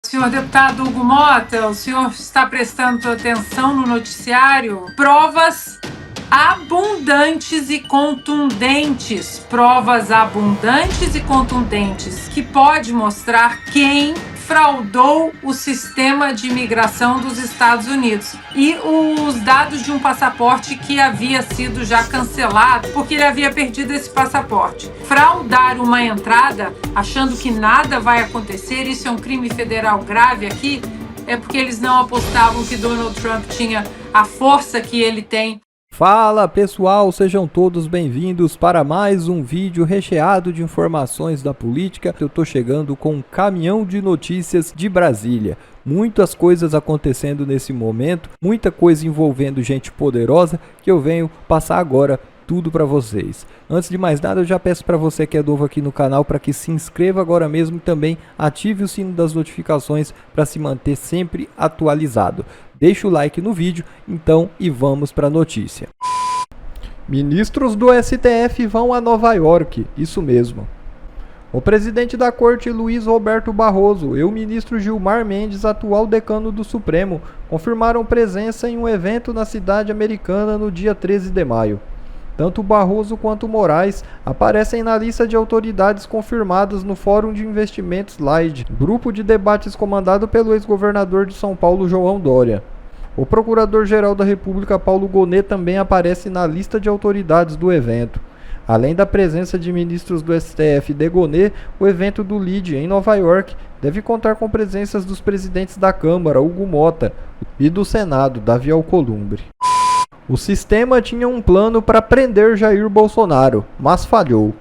Senhor deputado Hugo Mota, o senhor está prestando atenção no noticiário? Provas abundantes e contundentes, que pode mostrar quem fraudou o sistema de imigração dos Estados Unidos e os dados de um passaporte que havia sido já cancelado porque ele havia perdido esse passaporte. Fraudar uma entrada achando que nada vai acontecer, isso é um crime federal grave aqui, é porque eles não apostavam que Donald Trump tinha a força que ele tem. Fala pessoal, sejam todos bem-vindos para mais um vídeo recheado de informações da política. Eu tô chegando com um caminhão de notícias de Brasília. Muitas coisas acontecendo nesse momento, muita coisa envolvendo gente poderosa que eu venho passar agora tudo para vocês. Antes de mais nada, eu já peço para você que é novo aqui no canal para que se inscreva agora mesmo e também ative o sino das notificações para se manter sempre atualizado. Deixa o like no vídeo, então, e vamos para a notícia. Ministros do STF vão a Nova York, isso mesmo. O presidente da corte, Luiz Roberto Barroso, e o ministro Gilmar Mendes, atual decano do Supremo, confirmaram presença em um evento na cidade americana no dia 13 de maio. Tanto Barroso quanto Moraes aparecem na lista de autoridades confirmadas no Fórum de Investimentos LIDE, grupo de debates comandado pelo ex-governador de São Paulo, João Dória. O Procurador-Geral da República, Paulo Gonet, também aparece na lista de autoridades do evento. Além da presença de ministros do STF e de Gonet, o evento do LIDE, em Nova York, deve contar com presenças dos presidentes da Câmara, Hugo Mota, e do Senado, Davi Alcolumbre. O sistema tinha um plano para prender Jair Bolsonaro, mas falhou.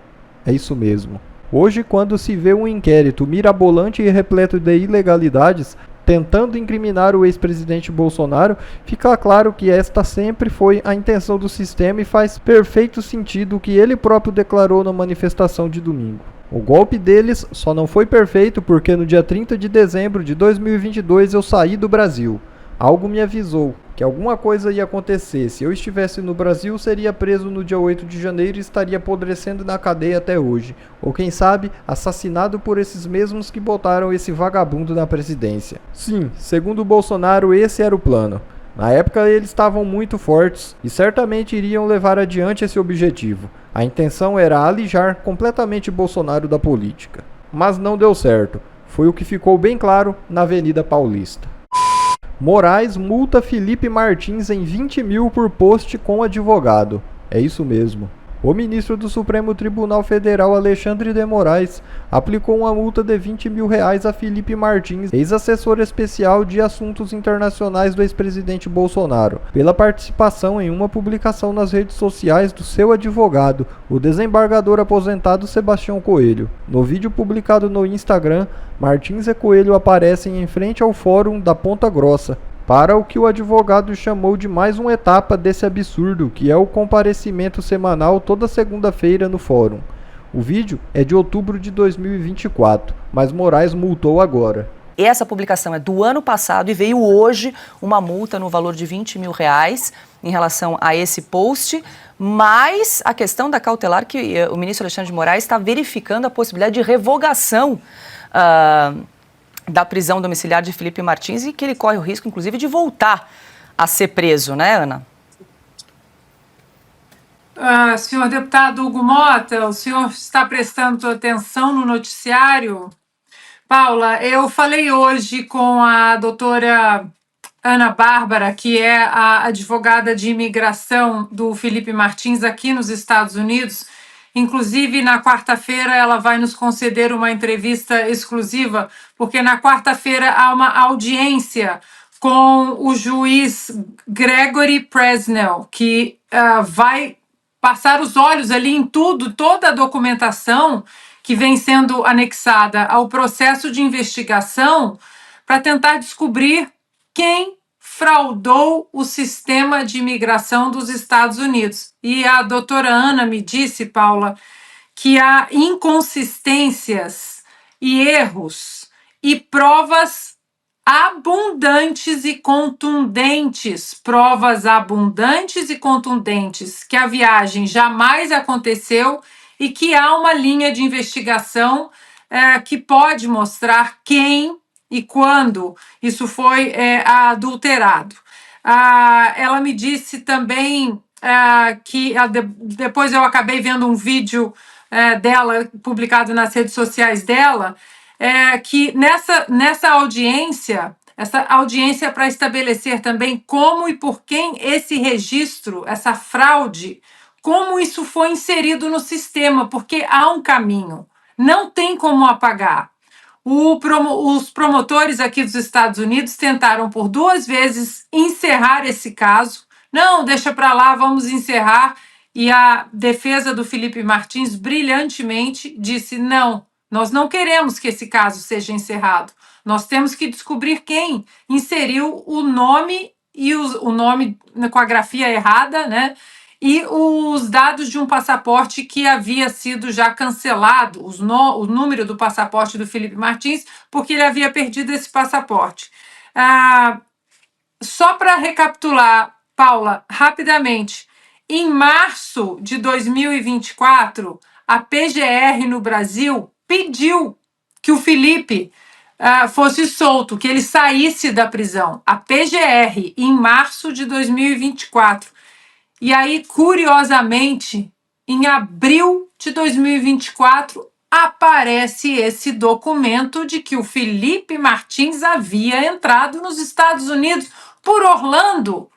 É isso mesmo. Hoje, quando se vê um inquérito mirabolante e repleto de ilegalidades, tentando incriminar o ex-presidente Bolsonaro, fica claro que esta sempre foi a intenção do sistema e faz perfeito sentido o que ele próprio declarou na manifestação de domingo. O golpe deles só não foi perfeito porque no dia 30 de dezembro de 2022 eu saí do Brasil. Algo me avisou que alguma coisa ia acontecer. Se eu estivesse no Brasil, seria preso no dia 8 de janeiro e estaria apodrecendo na cadeia até hoje. Ou quem sabe, assassinado por esses mesmos que botaram esse vagabundo na presidência. Sim, segundo Bolsonaro, esse era o plano. Na época eles estavam muito fortes e certamente iriam levar adiante esse objetivo. A intenção era alijar completamente Bolsonaro da política. Mas não deu certo. Foi o que ficou bem claro na Avenida Paulista. Moraes multa Felipe Martins em 20 mil por post com advogado. É isso mesmo. O ministro do Supremo Tribunal Federal, Alexandre de Moraes, aplicou uma multa de 20 mil reais a Felipe Martins, ex-assessor especial de assuntos internacionais do ex-presidente Bolsonaro, pela participação em uma publicação nas redes sociais do seu advogado, o desembargador aposentado Sebastião Coelho. No vídeo publicado no Instagram, Martins e Coelho aparecem em frente ao Fórum da Ponta Grossa, para o que o advogado chamou de mais uma etapa desse absurdo, que é o comparecimento semanal toda segunda-feira no fórum. O vídeo é de outubro de 2024, mas Moraes multou agora. Essa publicação é do ano passado e veio hoje uma multa no valor de 20 mil reais em relação a esse post, mas a questão da cautelar que o ministro Alexandre de Moraes está verificando a possibilidade de revogação da prisão domiciliar de Felipe Martins e que ele corre o risco, inclusive, de voltar a ser preso, né, Ana? Senhor deputado Hugo Mota, o senhor está prestando atenção no noticiário? Paula, eu falei hoje com a doutora Ana Bárbara, que é a advogada de imigração do Felipe Martins aqui nos Estados Unidos. Inclusive, na quarta-feira, ela vai nos conceder uma entrevista exclusiva, porque na quarta-feira há uma audiência com o juiz Gregory Presnell, que vai passar os olhos ali em tudo, toda a documentação que vem sendo anexada ao processo de investigação para tentar descobrir quem fraudou o sistema de imigração dos Estados Unidos. E a doutora Ana me disse, Paula, que há inconsistências e erros e provas abundantes e contundentes, que a viagem jamais aconteceu e que há uma linha de investigação que pode mostrar quem e quando isso foi adulterado. Ela me disse também que depois eu acabei vendo um vídeo dela publicado nas redes sociais dela, que nessa audiência, essa audiência para estabelecer também como e por quem esse registro, essa fraude, como isso foi inserido no sistema, porque há um caminho, não tem como apagar. Os promotores aqui dos Estados Unidos tentaram por 2 vezes encerrar esse caso. Não, deixa para lá, vamos encerrar. E a defesa do Felipe Martins brilhantemente disse: não, nós não queremos que esse caso seja encerrado. Nós temos que descobrir quem inseriu o nome e o nome com a grafia errada, né? E os dados de um passaporte que havia sido já cancelado, o número do passaporte do Felipe Martins, porque ele havia perdido esse passaporte. Só para recapitular, Paula, rapidamente, em março de 2024, a PGR no Brasil pediu que o Felipe fosse solto, que ele saísse da prisão. A PGR, em março de 2024. E aí, curiosamente, em abril de 2024, aparece esse documento de que o Felipe Martins havia entrado nos Estados Unidos por Orlando.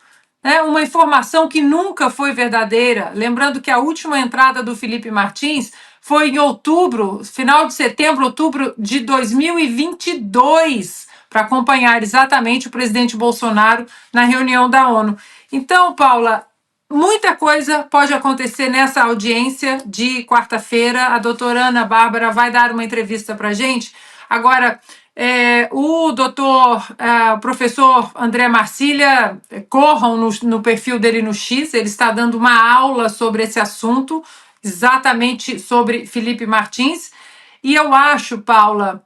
Uma informação que nunca foi verdadeira. Lembrando que a última entrada do Felipe Martins foi em outubro, final de setembro, outubro de 2022, para acompanhar exatamente o presidente Bolsonaro na reunião da ONU. Então, Paula, muita coisa pode acontecer nessa audiência de quarta-feira. A doutora Ana Bárbara vai dar uma entrevista para a gente. Agora, o professor André Marcília, corram no perfil dele no X, ele está dando uma aula sobre esse assunto, exatamente sobre Felipe Martins. E eu acho, Paula,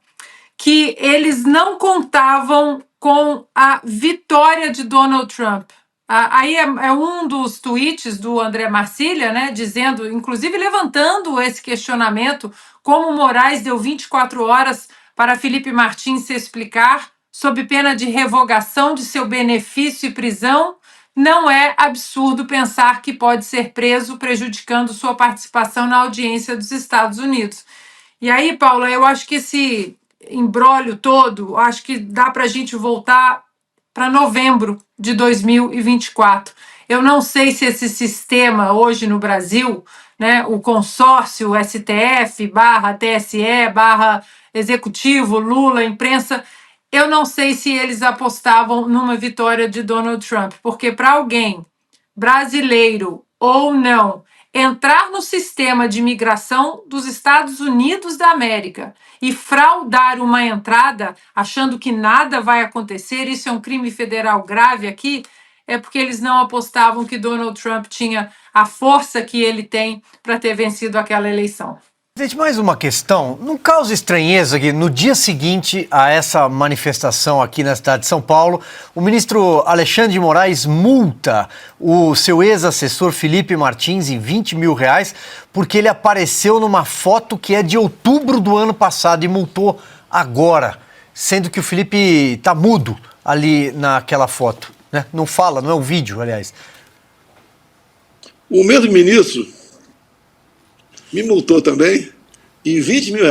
que eles não contavam com a vitória de Donald Trump. Aí é um dos tweets do André Marcília, né, dizendo, inclusive levantando esse questionamento, como Moraes deu 24 horas para Felipe Martins se explicar, sob pena de revogação de seu benefício e prisão. Não é absurdo pensar que pode ser preso, prejudicando sua participação na audiência dos Estados Unidos. E aí, Paula, eu acho que esse imbróglio todo, acho que dá para a gente voltar para novembro de 2024. Eu não sei se esse sistema hoje no Brasil, né, o consórcio STF / TSE / Executivo, Lula, imprensa, eu não sei se eles apostavam numa vitória de Donald Trump, porque para alguém brasileiro ou não entrar no sistema de imigração dos Estados Unidos da América e fraudar uma entrada, achando que nada vai acontecer, isso é um crime federal grave aqui, é porque eles não apostavam que Donald Trump tinha a força que ele tem para ter vencido aquela eleição. Gente, mais uma questão. Não causa estranheza que no dia seguinte a essa manifestação aqui na cidade de São Paulo, o ministro Alexandre de Moraes multa o seu ex-assessor Felipe Martins em R$20 mil porque ele apareceu numa foto que é de outubro do ano passado e multou agora, sendo que o Felipe está mudo ali naquela foto, né? Não fala, não é um vídeo, aliás. O mesmo ministro me multou também em R$20 mil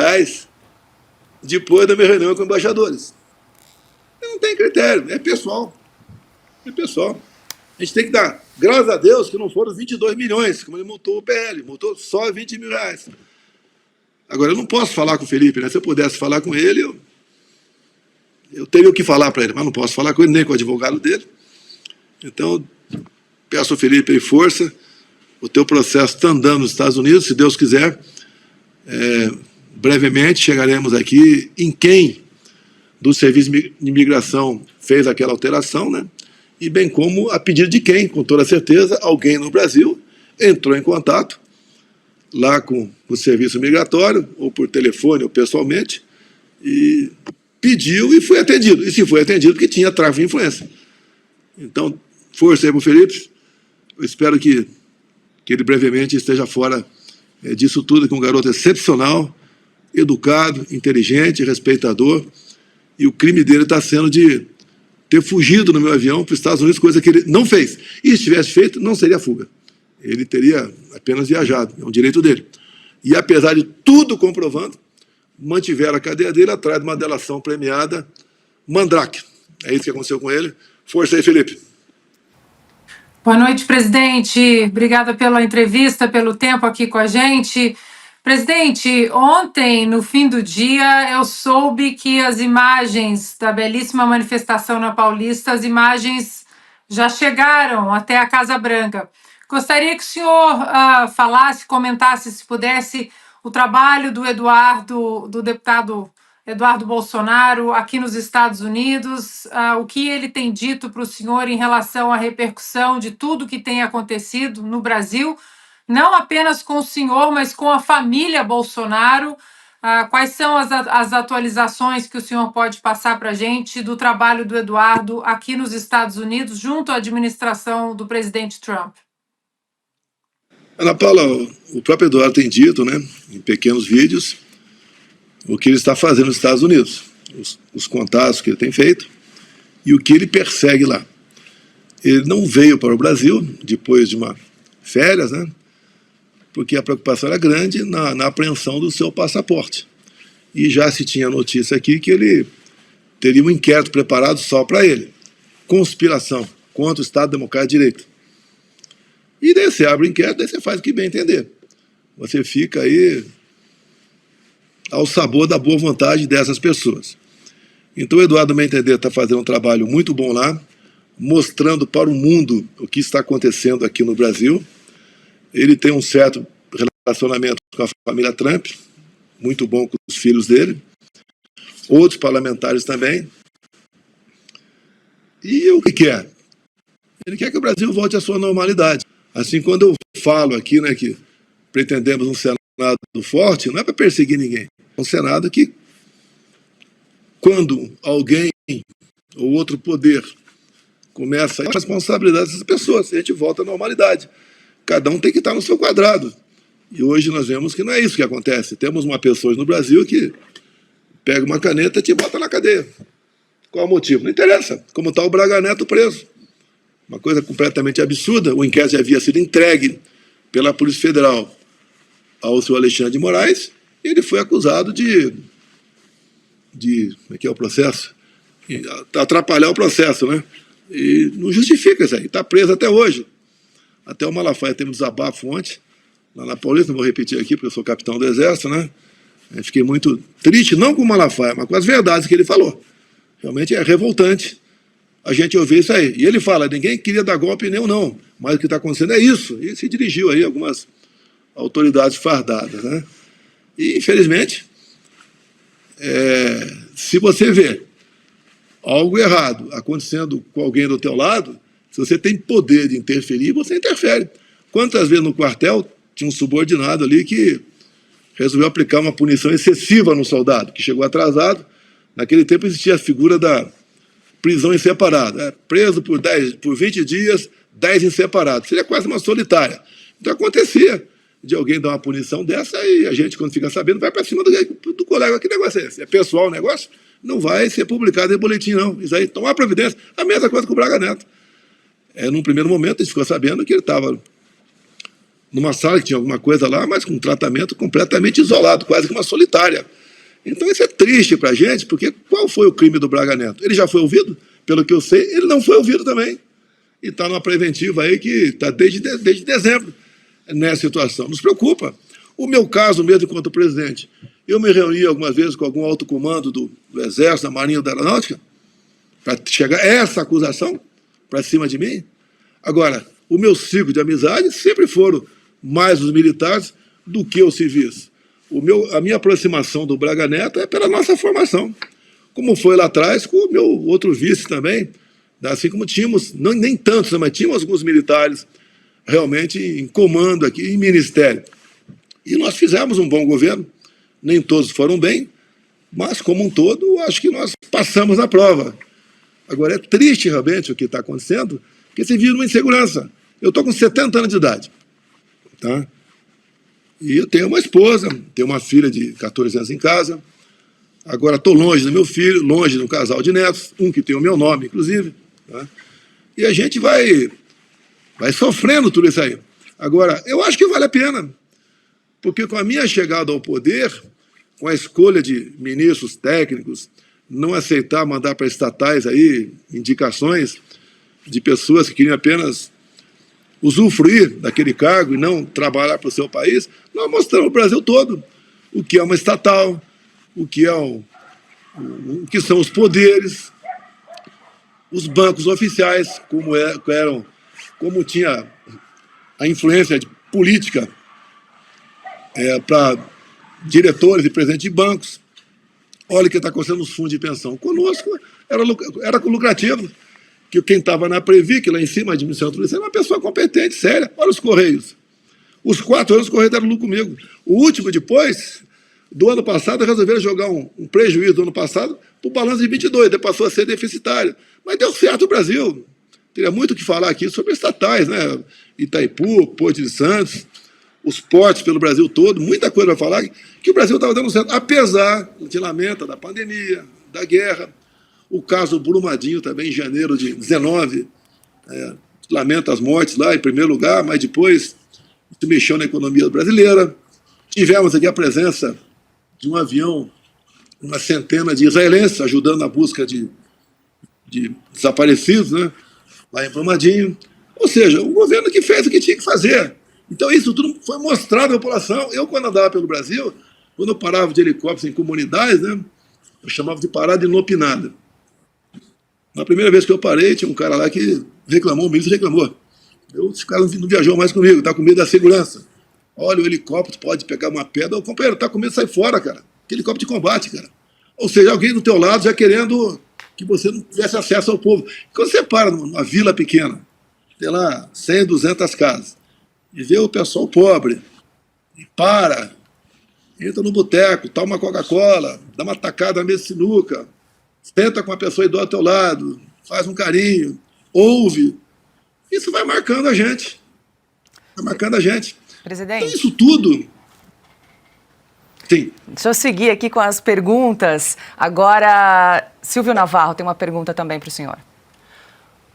depois da minha reunião com embaixadores. Não tem critério, é pessoal. É pessoal. A gente tem que dar, graças a Deus, que não foram 22 milhões, como ele multou o PL, multou só R$20 mil. Agora, eu não posso falar com o Felipe, né? Se eu pudesse falar com ele, eu teria o que falar para ele, mas não posso falar com ele, nem com o advogado dele. Então, peço ao Felipe força. O teu processo está andando nos Estados Unidos, se Deus quiser. Brevemente chegaremos aqui em quem do Serviço de Imigração fez aquela alteração, né? E bem como a pedido de quem, com toda certeza, alguém no Brasil entrou em contato lá com o Serviço Migratório, ou por telefone ou pessoalmente, e pediu e foi atendido. E se foi atendido, porque tinha tráfico de influência. Então, força aí para o Felipe. Eu espero que ele brevemente esteja fora disso tudo, que é um garoto excepcional, educado, inteligente, respeitador, E o crime dele está sendo de ter fugido no meu avião para os Estados Unidos, coisa que ele não fez. E se tivesse feito, não seria fuga. Ele teria apenas viajado, é um direito dele. E apesar de tudo comprovando, mantiveram a cadeia dele atrás de uma delação premiada Mandrake. É isso que aconteceu com ele. Força aí, Felipe. Boa noite, presidente. Obrigada pela entrevista, pelo tempo aqui com a gente. Presidente, ontem, no fim do dia, eu soube que as imagens da belíssima manifestação na Paulista, as imagens já chegaram até a Casa Branca. Gostaria que o senhor falasse, comentasse, se pudesse, o trabalho do deputado Eduardo Bolsonaro aqui nos Estados Unidos, o que ele tem dito para o senhor em relação à repercussão de tudo que tem acontecido no Brasil, não apenas com o senhor, mas com a família Bolsonaro. Quais são as atualizações que o senhor pode passar para a gente do trabalho do Eduardo aqui nos Estados Unidos, junto à administração do presidente Trump? Ana Paula, o próprio Eduardo tem dito, né, em pequenos vídeos, o que ele está fazendo nos Estados Unidos, os contatos que ele tem feito e o que ele persegue lá. Ele não veio para o Brasil depois de uma férias, né, porque a preocupação era grande na apreensão do seu passaporte. E já se tinha notícia aqui que ele teria um inquérito preparado só para ele. Conspiração contra o Estado Democrático de Direito. E daí você abre o inquérito, daí você faz o que bem entender. Você fica aí ao sabor da boa vontade dessas pessoas. Então o Eduardo, no meu entender, está fazendo um trabalho muito bom lá, mostrando para o mundo o que está acontecendo aqui no Brasil. Ele tem um certo relacionamento com a família Trump, muito bom com os filhos dele, outros parlamentares também. E o que quer? Ele quer que o Brasil volte à sua normalidade. Assim, quando eu falo aqui, né, que pretendemos um Senado forte, não é para perseguir ninguém. É um Senado que, quando alguém ou outro poder começa a responsabilidade dessas pessoas, a gente volta à normalidade. Cada um tem que estar no seu quadrado. E hoje nós vemos que não é isso que acontece. Temos uma pessoa no Brasil que pega uma caneta e te bota na cadeia. Qual o motivo? Não interessa. Como está o Braga Neto preso. Uma coisa completamente absurda. O inquérito já havia sido entregue pela Polícia Federal ao senhor Alexandre de Moraes e ele foi acusado de como é que é o processo? Atrapalhar o processo, né? E não justifica isso aí. Está preso até hoje. Até o Malafaia teve um desabafo ontem, lá na Paulista, não vou repetir aqui porque eu sou capitão do Exército, né? Eu fiquei muito triste, não com o Malafaia, mas com as verdades que ele falou. Realmente é revoltante a gente ouvir isso aí. E ele fala, ninguém queria dar golpe nem não, mas o que está acontecendo é isso. E se dirigiu aí a algumas autoridades fardadas, né? E, infelizmente, se você vê algo errado acontecendo com alguém do teu lado, se você tem poder de interferir, você interfere. Quantas vezes no quartel tinha um subordinado ali que resolveu aplicar uma punição excessiva no soldado, que chegou atrasado. Naquele tempo existia a figura da prisão em separado. Preso por 20 dias, 10 em separado. Seria quase uma solitária. Então acontecia de alguém dar uma punição dessa e a gente, quando fica sabendo, vai para cima do colega. Que negócio é esse? É pessoal o negócio? Não vai ser publicado em boletim, não. Isso aí, tomar providência. A mesma coisa com o Braga Neto. Num primeiro momento, a gente ficou sabendo que ele estava numa sala que tinha alguma coisa lá, mas com um tratamento completamente isolado, quase que uma solitária. Então isso é triste para a gente, porque qual foi o crime do Braga Neto? Ele já foi ouvido? Pelo que eu sei, ele não foi ouvido também. E está numa preventiva aí que está desde dezembro nessa situação. Nos preocupa. O meu caso mesmo, enquanto presidente, eu me reuni algumas vezes com algum alto comando do Exército, da Marinha ou da Aeronáutica, para chegar a essa acusação para cima de mim. Agora, o meu ciclo de amizade sempre foram mais os militares do que os civis. A minha aproximação do Braga Neto é pela nossa formação, como foi lá atrás com o meu outro vice também, assim como tínhamos, nem tantos, mas tínhamos alguns militares realmente em comando aqui, em ministério. E nós fizemos um bom governo, nem todos foram bem, mas como um todo, acho que nós passamos na prova. Agora, é triste realmente o que está acontecendo, porque se vive uma insegurança. Eu estou com 70 anos de idade, tá? E eu tenho uma esposa, tenho uma filha de 14 anos em casa, Agora estou longe do meu filho, longe de um casal de netos, um que tem o meu nome, inclusive. Tá? E a gente vai sofrendo tudo isso aí. Agora, eu acho que vale a pena, porque com a minha chegada ao poder, com a escolha de ministros técnicos, não aceitar mandar para estatais aí indicações de pessoas que queriam apenas usufruir daquele cargo e não trabalhar para o seu país, nós mostramos ao Brasil todo o que é uma estatal, o que que são os poderes, os bancos oficiais, como tinha a influência política para diretores e presidentes de bancos. Olha o que está acontecendo nos fundos de pensão. Conosco era lucrativo, que quem estava na Previc, lá em cima, administrando tudo isso, era uma pessoa competente, séria. Olha os Correios. Os 4 anos os Correios deram lucro comigo. O último, depois, do ano passado, resolveram jogar um prejuízo do ano passado para o balanço de 22, depois passou a ser deficitário. Mas deu certo o Brasil. Teria muito o que falar aqui sobre estatais, né? Itaipu, Porto de Santos, os portos pelo Brasil todo, muita coisa para falar, que o Brasil estava dando certo, apesar, a gente lamenta, da pandemia, da guerra, o caso Brumadinho também, em janeiro de 19, lamenta as mortes lá, em primeiro lugar, mas depois se mexeu na economia brasileira. Tivemos aqui a presença de um avião, uma centena de israelenses ajudando na busca de desaparecidos, né, lá em Brumadinho. Ou seja, o governo que fez o que tinha que fazer. Então isso tudo foi mostrado à população. Eu, quando andava pelo Brasil, quando eu parava de helicóptero em comunidades, né, eu chamava de parada inopinada. Na primeira vez que eu parei, tinha um cara lá que reclamou, o ministro reclamou. Esse cara não viajou mais comigo, está com medo da segurança. Olha, o helicóptero pode pegar uma pedra. Ô, companheiro, está com medo, sai fora, cara. Que helicóptero de combate, cara. Ou seja, alguém do teu lado já querendo que você não tivesse acesso ao povo. Quando você para numa vila pequena, tem lá 100, 200 casas, e vê o pessoal pobre, e entra no boteco, toma uma Coca-Cola, dá uma tacada na mesa de sinuca, senta com a pessoa idosa ao teu lado, faz um carinho, ouve. Isso vai marcando a gente. Vai marcando a gente. Presidente. Então, isso tudo. Sim. Deixa eu seguir aqui com as perguntas. Agora, Silvio Navarro tem uma pergunta também para o senhor.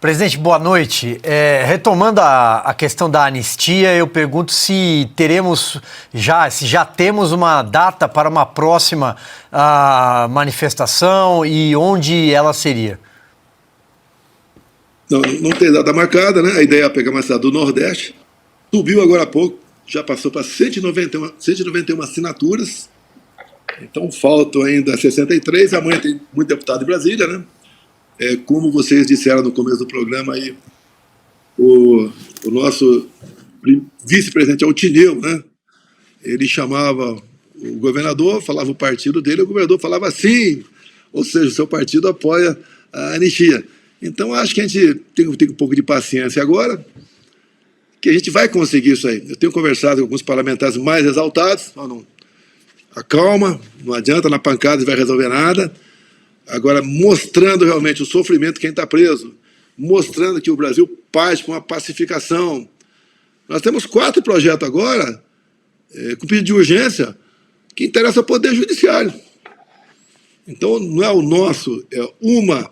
Presidente, boa noite. Retomando a questão da anistia, eu pergunto se já temos uma data para uma próxima manifestação e onde ela seria. Não tem data marcada, né? A ideia é pegar uma cidade do Nordeste. Subiu agora há pouco, já passou para 191 assinaturas. Então faltam ainda 63. Amanhã tem muito deputado de Brasília, né? Como vocês disseram no começo do programa, aí, o nosso vice-presidente Altineu, né? Ele chamava o governador, falava o partido dele, o governador falava sim, ou seja, o seu partido apoia a anistia. Então, acho que a gente tem um pouco de paciência agora, que a gente vai conseguir isso aí. Eu tenho conversado com alguns parlamentares mais exaltados, acalma, não adianta, na pancada vai resolver nada. Agora, mostrando realmente o sofrimento de quem está preso, mostrando que o Brasil parte para uma pacificação. Nós temos 4 projetos agora, com pedido de urgência, que interessa ao Poder Judiciário. Então, não é o nosso, é uma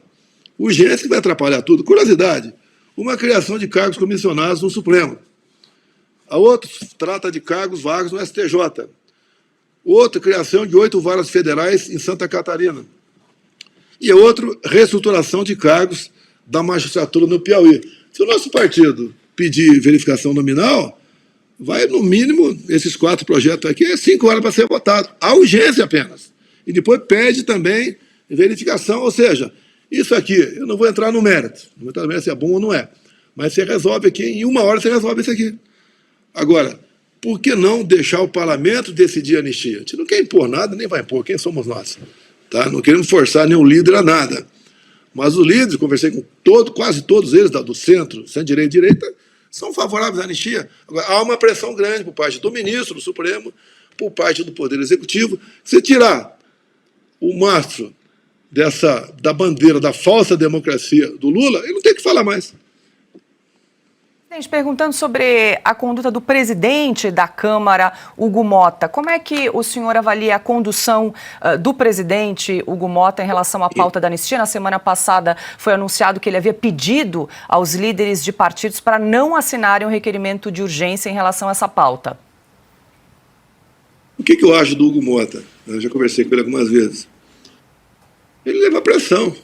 urgência que vai atrapalhar tudo. Curiosidade, uma criação de cargos comissionados no Supremo. A outra trata de cargos vagos no STJ. Outra, criação de 8 varas federais em Santa Catarina. E outro, reestruturação de cargos da magistratura no Piauí. Se o nosso partido pedir verificação nominal, vai, no mínimo, esses 4 projetos aqui, 5 horas para ser votado. Há urgência apenas. E depois pede também verificação, ou seja, isso aqui, eu não vou entrar no mérito, não vou entrar no mérito se é bom ou não é, mas você resolve aqui, em 1 hora você resolve isso aqui. Agora, por que não deixar o parlamento decidir a anistia? A gente não quer impor nada, nem vai impor, quem somos nós? Tá? Não queremos forçar nenhum líder a nada. Mas os líderes, conversei com quase todos eles, do centro, centro-direita e direita, são favoráveis à anistia. Agora, há uma pressão grande por parte do ministro do Supremo, por parte do Poder Executivo. Se tirar o mastro da bandeira da falsa democracia do Lula, ele não tem o que falar mais. Gente, perguntando sobre a conduta do presidente da Câmara, Hugo Motta. Como é que o senhor avalia a condução do presidente Hugo Motta em relação à pauta da anistia? Na semana passada foi anunciado que ele havia pedido aos líderes de partidos para não assinarem um requerimento de urgência em relação a essa pauta. O que eu acho do Hugo Motta? Eu já conversei com ele algumas vezes. Ele leva a pressão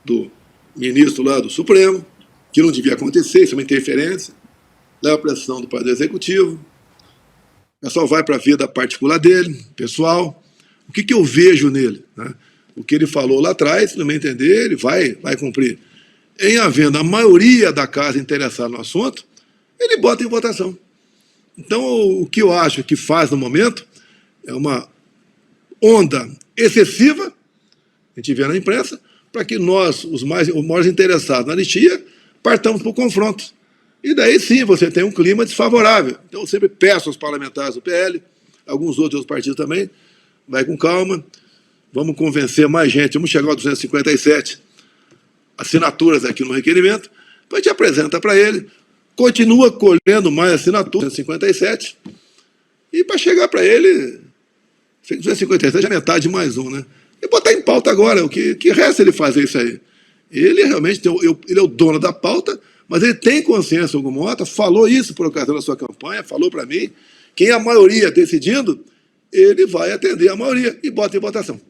do ministro lá do Supremo, que não devia acontecer, isso é uma interferência, leva a pressão do Poder Executivo, o pessoal vai para a vida particular dele, pessoal. O que eu vejo nele? Né? O que ele falou lá atrás, no meu entender, ele vai cumprir. Em havendo a maioria da casa interessada no assunto, ele bota em votação. Então, o que eu acho que faz no momento é uma onda excessiva, a gente vê na imprensa, para que nós, os maiores interessados na anistia, partamos para o confronto. E daí sim você tem um clima desfavorável. Então eu sempre peço aos parlamentares do PL, alguns outros partidos também, vai com calma, vamos convencer mais gente, vamos chegar aos 257 assinaturas aqui no requerimento, depois a gente apresenta para ele, continua colhendo mais assinaturas, 257, e para chegar para ele, 257 é metade mais um, né? E botar em pauta agora, o que resta ele fazer isso aí? Ele realmente ele é o dono da pauta, mas ele tem consciência, Hugo Motta, falou isso por ocasião da sua campanha, falou para mim, quem a maioria decidindo, ele vai atender a maioria e bota em votação.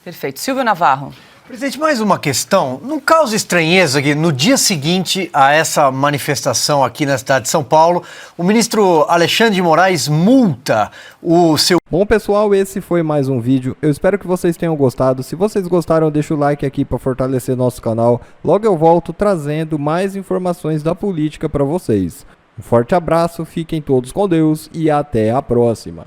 Perfeito. Silvio Navarro. Presidente, mais uma questão. Não causa estranheza que no dia seguinte a essa manifestação aqui na cidade de São Paulo, o ministro Alexandre de Moraes multa o seu... Bom, pessoal, esse foi mais um vídeo. Eu espero que vocês tenham gostado. Se vocês gostaram, deixa o like aqui para fortalecer nosso canal. Logo eu volto trazendo mais informações da política para vocês. Um forte abraço, fiquem todos com Deus e até a próxima.